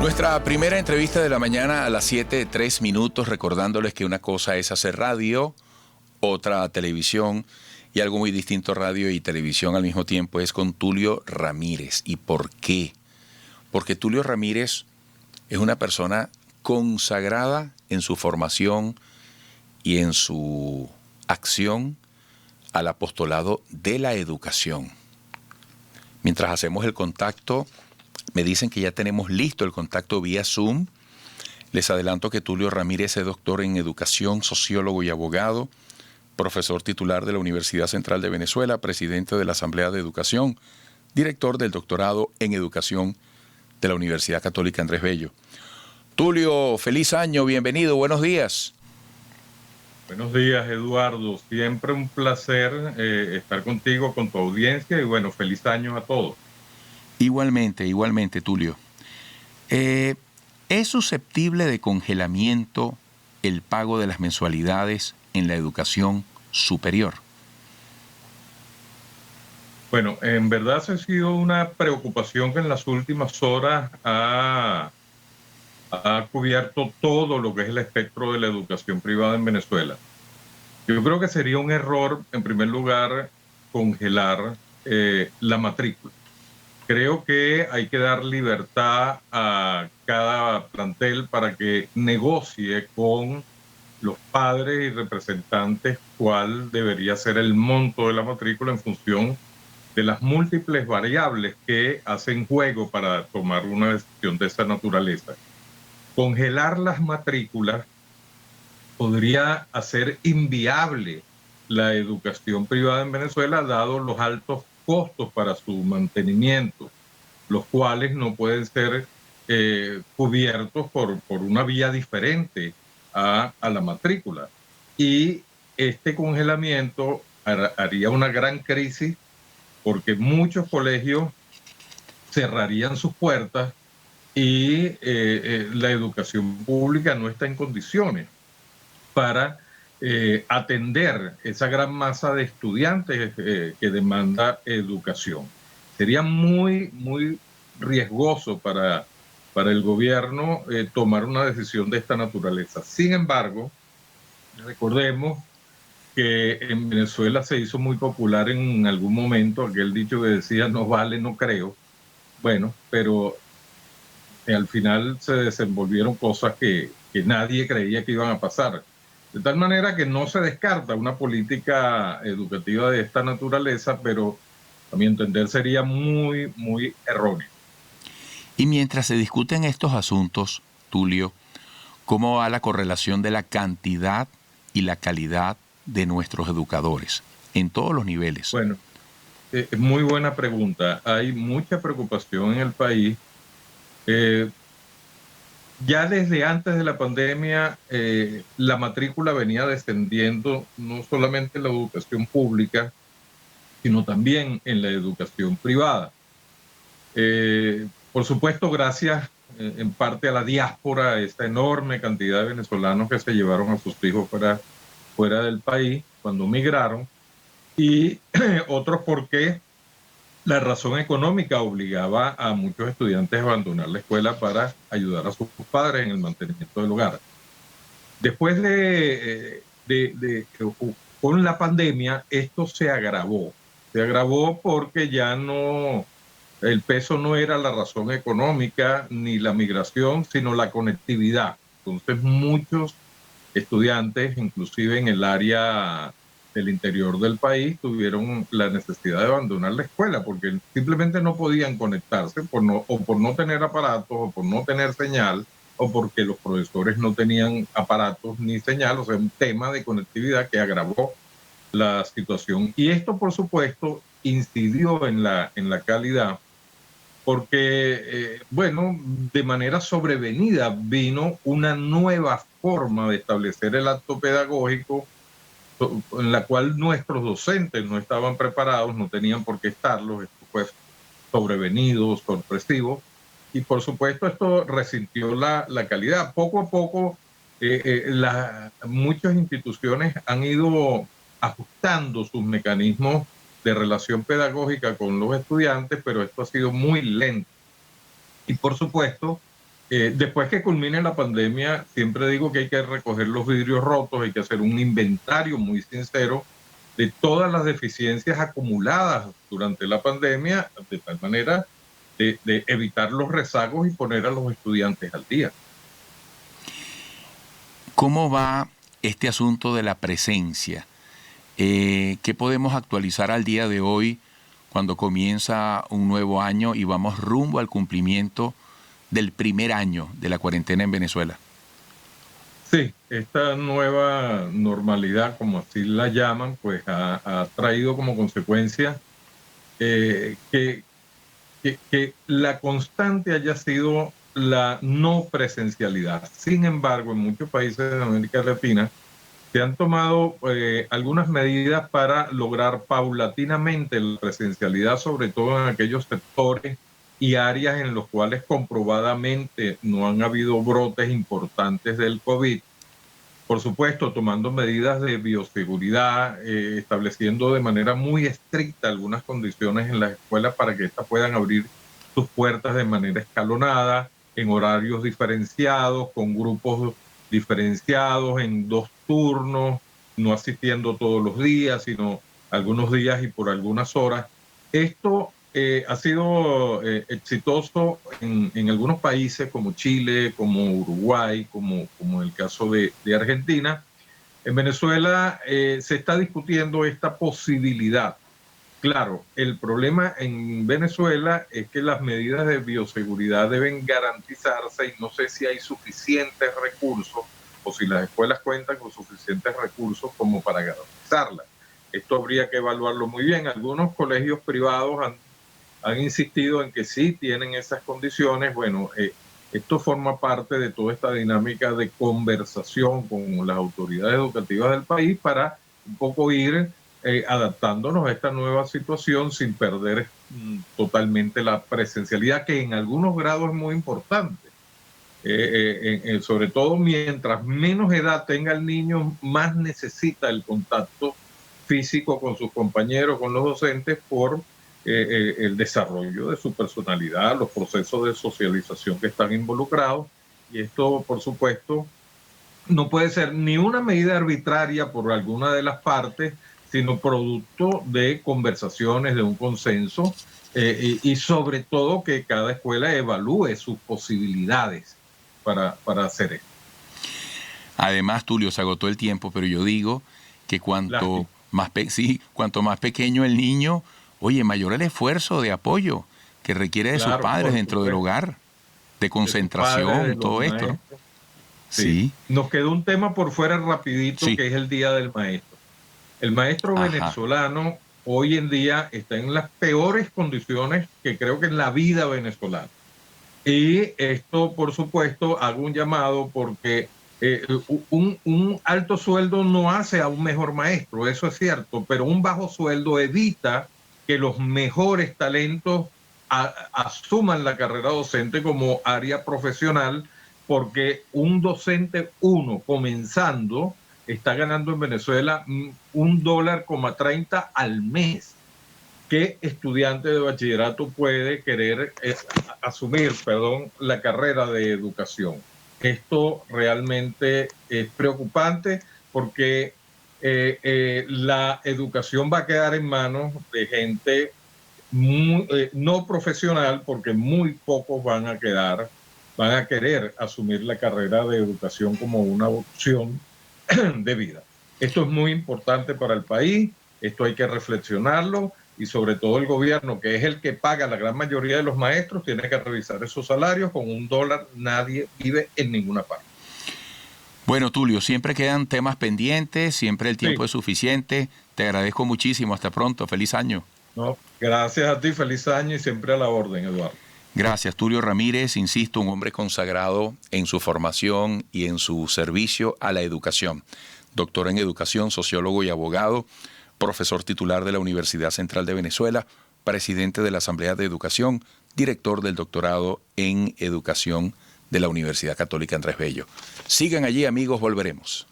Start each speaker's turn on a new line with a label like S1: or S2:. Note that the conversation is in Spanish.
S1: Nuestra primera entrevista de la mañana a las 7:03, recordándoles que una cosa es hacer radio, otra televisión, y algo muy distinto, radio y televisión al mismo tiempo, es con Tulio Ramírez. ¿Y por qué? Porque Tulio Ramírez es una persona consagrada en su formación y en su acción al apostolado de la educación. Mientras hacemos el contacto, me dicen que ya tenemos listo el contacto vía Zoom. Les adelanto que Tulio Ramírez es doctor en educación, sociólogo y abogado, profesor titular de la Universidad Central de Venezuela, presidente de la Asamblea de Educación, director del doctorado en educación de la Universidad Católica Andrés Bello. Tulio, feliz año, bienvenido, buenos días.
S2: Buenos días, Eduardo. Siempre un placer estar contigo, con tu audiencia, y bueno, feliz año a todos.
S1: Igualmente, Tulio. ¿Es susceptible de congelamiento el pago de las mensualidades en la educación superior?
S2: Bueno, en verdad ha sido una preocupación que en las últimas horas ha cubierto todo lo que es el espectro de la educación privada en Venezuela. Yo creo que sería un error, en primer lugar, congelar la matrícula. Creo que hay que dar libertad a cada plantel para que negocie con los padres y representantes cuál debería ser el monto de la matrícula en función de las múltiples variables que hacen juego para tomar una decisión de esa naturaleza. Congelar las matrículas podría hacer inviable la educación privada en Venezuela, dado los altos costos para su mantenimiento, los cuales no pueden ser cubiertos por una vía diferente a la matrícula. Y este congelamiento haría una gran crisis porque muchos colegios cerrarían sus puertas y la educación pública no está en condiciones para atender esa gran masa de estudiantes que demanda educación. Sería muy riesgoso para el gobierno tomar una decisión de esta naturaleza. Sin embargo, recordemos que en Venezuela se hizo muy popular en algún momento aquel dicho que decía no vale, no creo. Bueno, pero al final se desenvolvieron cosas que nadie creía que iban a pasar. De tal manera que no se descarta una política educativa de esta naturaleza, pero a mi entender sería muy erróneo.
S1: Y mientras se discuten estos asuntos, Tulio, ¿cómo va la correlación de la cantidad y la calidad de nuestros educadores en todos los niveles?
S2: Bueno, muy buena pregunta. Hay mucha preocupación en el país. Ya desde antes de la pandemia, la matrícula venía descendiendo, no solamente en la educación pública, sino también en la educación privada. Por supuesto, gracias en parte a la diáspora, esta enorme cantidad de venezolanos que se llevaron a sus hijos fuera del país cuando migraron, y otros porque la razón económica obligaba a muchos estudiantes a abandonar la escuela para ayudar a sus padres en el mantenimiento del hogar. Después con la pandemia, esto se agravó. Se agravó porque ya no, el peso no era la razón económica ni la migración, sino la conectividad. Entonces muchos estudiantes, inclusive en el área del interior del país, tuvieron la necesidad de abandonar la escuela porque simplemente no podían conectarse por no tener aparatos o por no tener señal o porque los profesores no tenían aparatos ni señal. O sea, un tema de conectividad que agravó la situación. Y esto, por supuesto, incidió en la calidad porque, bueno, de manera sobrevenida vino una nueva forma de establecer el acto pedagógico en la cual nuestros docentes no estaban preparados, no tenían por qué estarlos. Esto fue sobrevenido, sorpresivo, y por supuesto esto resintió la calidad. Poco a poco muchas instituciones han ido ajustando sus mecanismos de relación pedagógica con los estudiantes, pero esto ha sido muy lento. Y por supuesto, Después que culmine la pandemia, siempre digo que hay que recoger los vidrios rotos, hay que hacer un inventario muy sincero de todas las deficiencias acumuladas durante la pandemia, de tal manera de evitar los rezagos y poner a los estudiantes al día.
S1: ¿Cómo va este asunto de la presencia? ¿Qué podemos actualizar al día de hoy cuando comienza un nuevo año y vamos rumbo al cumplimiento del primer año de la cuarentena en Venezuela?
S2: Sí, esta nueva normalidad, como así la llaman, pues ha traído como consecuencia que la constante haya sido la no presencialidad. Sin embargo, en muchos países de América Latina se han tomado algunas medidas para lograr paulatinamente la presencialidad, sobre todo en aquellos sectores y áreas en los cuales comprobadamente no han habido brotes importantes del COVID. Por supuesto, tomando medidas de bioseguridad, estableciendo de manera muy estricta algunas condiciones en las escuelas para que éstas puedan abrir sus puertas de manera escalonada, en horarios diferenciados, con grupos diferenciados, en 2 turnos, no asistiendo todos los días, sino algunos días y por algunas horas. Esto ha sido exitoso en algunos países como Chile, como Uruguay, como el caso de Argentina. En Venezuela se está discutiendo esta posibilidad. Claro, el problema en Venezuela es que las medidas de bioseguridad deben garantizarse y no sé si hay suficientes recursos o si las escuelas cuentan con suficientes recursos como para garantizarlas. Esto habría que evaluarlo muy bien. Algunos colegios privados han insistido en que sí tienen esas condiciones. Bueno, esto forma parte de toda esta dinámica de conversación con las autoridades educativas del país para un poco ir adaptándonos a esta nueva situación sin perder totalmente la presencialidad, que en algunos grados es muy importante. Sobre todo mientras menos edad tenga el niño, más necesita el contacto físico con sus compañeros, con los docentes, por el desarrollo de su personalidad, los procesos de socialización que están involucrados. Y esto, por supuesto, no puede ser ni una medida arbitraria por alguna de las partes, sino producto de conversaciones, de un consenso, y sobre todo que cada escuela evalúe sus posibilidades para hacer esto.
S1: Además, Tulio, se agotó el tiempo, pero yo digo que cuanto más pequeño el niño, oye, mayor el esfuerzo de apoyo que requiere de sus padres dentro del hogar, de concentración,
S2: de
S1: todo esto, ¿no?
S2: Sí. Nos quedó un tema por fuera rapidito, que es el Día del Maestro. El maestro venezolano hoy en día está en las peores condiciones que creo que en la vida venezolana. Y esto, por supuesto, hago un llamado porque un alto sueldo no hace a un mejor maestro, eso es cierto, pero un bajo sueldo evita que los mejores talentos asuman la carrera docente como área profesional, porque un docente comenzando está ganando en Venezuela $1.30 al mes. ¿Qué estudiante de bachillerato puede querer asumir, la carrera de educación? Esto realmente es preocupante porque la educación va a quedar en manos de gente no profesional, porque muy pocos van a querer asumir la carrera de educación como una opción de vida. Esto es muy importante para el país, esto hay que reflexionarlo, y sobre todo el gobierno, que es el que paga la gran mayoría de los maestros, tiene que revisar esos salarios. Con $1 nadie vive en ninguna parte.
S1: Bueno, Tulio, siempre quedan temas pendientes, siempre el tiempo es suficiente. Te agradezco muchísimo. Hasta pronto. Feliz año.
S2: No, gracias a ti. Feliz año y siempre a la orden, Eduardo.
S1: Gracias, Tulio Ramírez. Insisto, un hombre consagrado en su formación y en su servicio a la educación. Doctor en educación, sociólogo y abogado, profesor titular de la Universidad Central de Venezuela, presidente de la Asamblea de Educación, director del doctorado en educación de la Universidad Católica Andrés Bello. Sigan allí, amigos, volveremos.